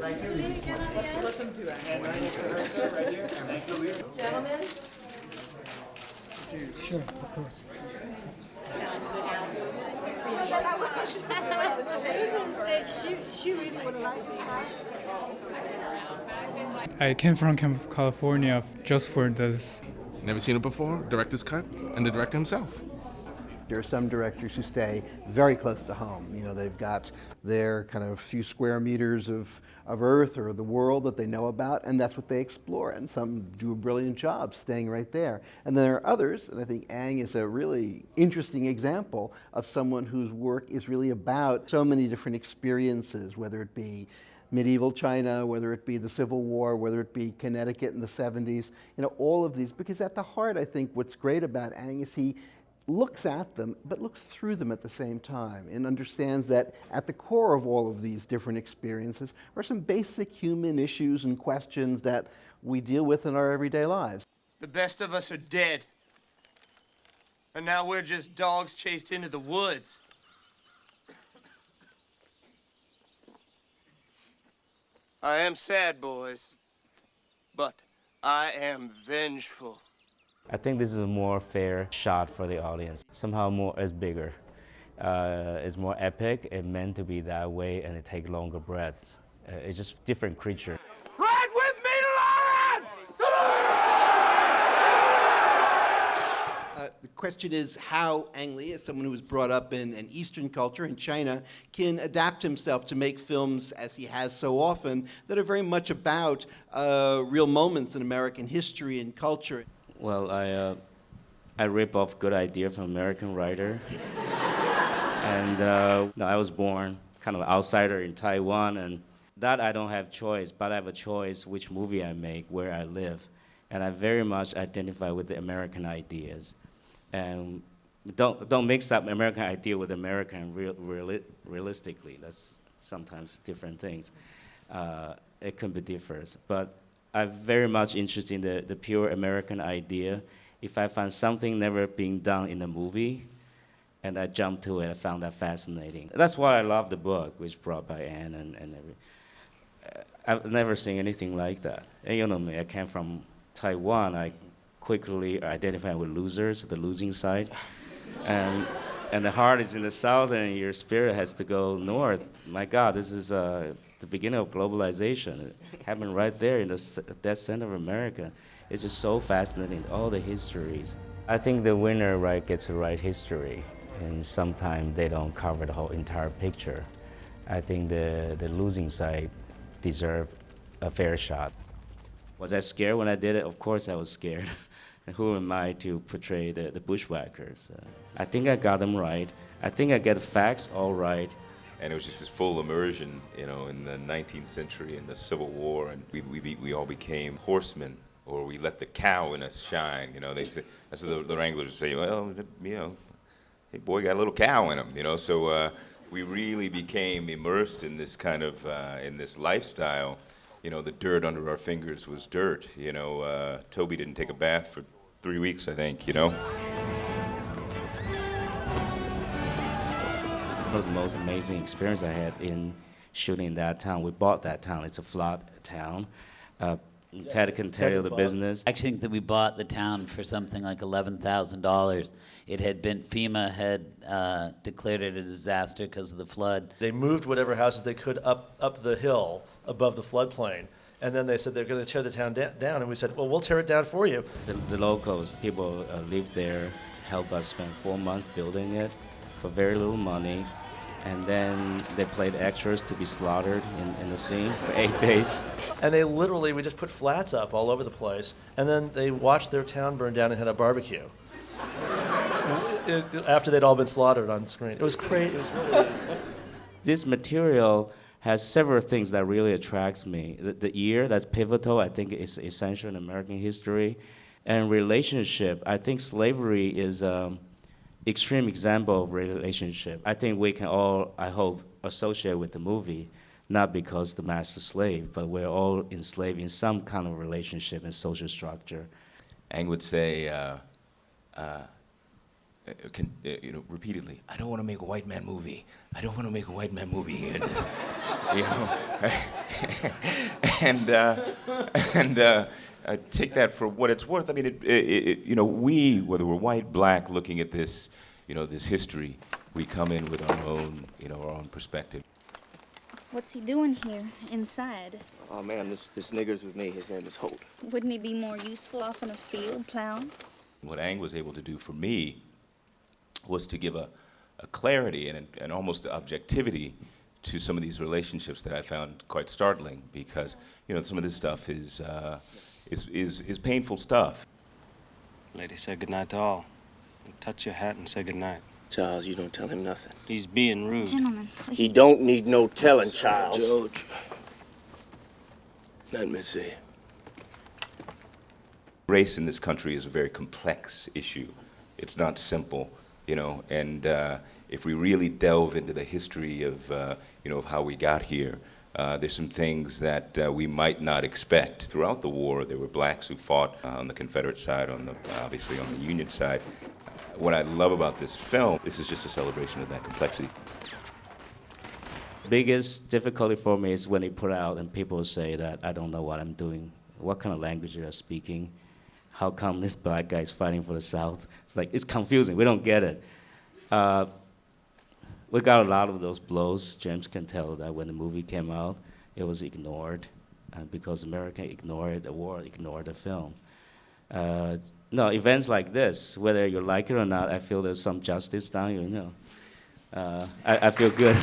Let them do it. And right here. Thank you. Gentlemen? Sure, of course. Susan said she really would like to try. I came from California just for this. Never seen it before? Director's cut, and the director himself. There are some directors who stay very close to home. You know, they've got their kind of few square meters of Earth or the world that they know about, and that's what they explore. And some do a brilliant job staying right there. And there are others, and I think Ang is a really interesting example of someone whose work is really about so many different experiences, whether it be medieval China, whether it be the Civil War, whether it be Connecticut in the 70s, you know, all of these. Because at the heart, I think what's great about Ang is he looks at them, but looks through them at the same time and understands that at the core of all of these different experiences are some basic human issues and questions that we deal with in our everyday lives. The best of us are dead. And now we're just dogs chased into the woods. I am sad, boys, but I am vengeful. I think this is a more fair shot for the audience. Somehow more is bigger. It's more epic. It's meant to be that way, and it takes longer breaths. It's just different creature. Ride with me, Lawrence! The question is how Ang Lee, as someone who was brought up in an Eastern culture in China, can adapt himself to make films, as he has so often, that are very much about real moments in American history and culture. Well, I rip off good idea from American writer. And no, I was born kind of outsider in Taiwan, and that I don't have choice, but I have a choice which movie I make, where I live. And I very much identify with the American ideas. And don't mix up American idea with American realistically. That's sometimes different things. It can be different. But I'm very much interested in the pure American idea. If I find something never being done in a movie, and I jump to it, I found that fascinating. That's why I love the book, which brought by Anne and every. I've never seen anything like that. And you know me, I came from Taiwan. I quickly identify with losers, the losing side. And the heart is in the south, and your spirit has to go north. My God, this is the beginning of globalization. It happened right there in the dead center of America. It's just so fascinating, all the histories. I think the winner gets to write history, and sometimes they don't cover the whole entire picture. I think the losing side deserve a fair shot. Was I scared when I did it? Of course I was scared. And who am I to portray the bushwhackers? I think I got them right. I think I get the facts all right. And it was just this full immersion, you know, in the 19th century and the Civil War, and we all became horsemen, or we let the cow in us shine. You know, they say that's what the Wranglers say. Well, you know, hey boy, got a little cow in him. You know, so we really became immersed in this kind of in this lifestyle. You know, the dirt under our fingers was dirt. You know, Toby didn't take a bath for 3 weeks, I think. You know. One of the most amazing experience I had in shooting in that town. We bought that town. It's a flat town. Ted can tell you the business. I think that we bought the town for something like $11,000. It had been, FEMA had declared it a disaster because of the flood. They moved whatever houses they could up the hill above the floodplain. And then they said they're going to tear the town down. And we said, well, we'll tear it down for you. The locals, people live there, help us spend 4 months building it for very little money. And then they played extras to be slaughtered in the scene for 8 days. And they literally, we just put flats up all over the place, and then they watched their town burn down and had a barbecue. After they'd all been slaughtered on screen. It was crazy. It was really... This material has several things that really attracts me. The year, that's pivotal, I think is essential in American history. And relationship, I think slavery is extreme example of relationship. I think we can all, I hope, associate with the movie, not because the master slave, but we're all enslaved in some kind of relationship and social structure. Ang would say, repeatedly, I don't want to make a white man movie. I don't want to make a white man movie here. This, you know, and I take that for what it's worth. I mean, we, whether we're white, black, looking at this, this history, we come in with our own perspective. What's he doing here, inside? Oh man, this nigger's with me. His name is Holt. Wouldn't he be more useful off in a field, plowing? What Ang was able to do for me was to give a clarity and almost objectivity to some of these relationships that I found quite startling, because some of this stuff is painful stuff. Lady said goodnight to all. Touch your hat and say goodnight. Charles, you don't tell him nothing. He's being rude. Gentlemen, please. He don't need no telling, Charles. George, let me see. Race in this country is a very complex issue. It's not simple, and if we really delve into the history of, of how we got here, there's some things that we might not expect. Throughout the war, there were blacks who fought on the Confederate side, obviously on the Union side. What I love about this film, this is just a celebration of that complexity. Biggest difficulty for me is when they put out and people say that I don't know what I'm doing, what kind of language you're speaking, how come this black guy is fighting for the South? It's like, it's confusing, we don't get it. We got a lot of those blows. James can tell that when the movie came out, it was ignored, because America ignored the war, ignored the film. No, events like this, whether you like it or not, I feel there's some justice down here, I feel good.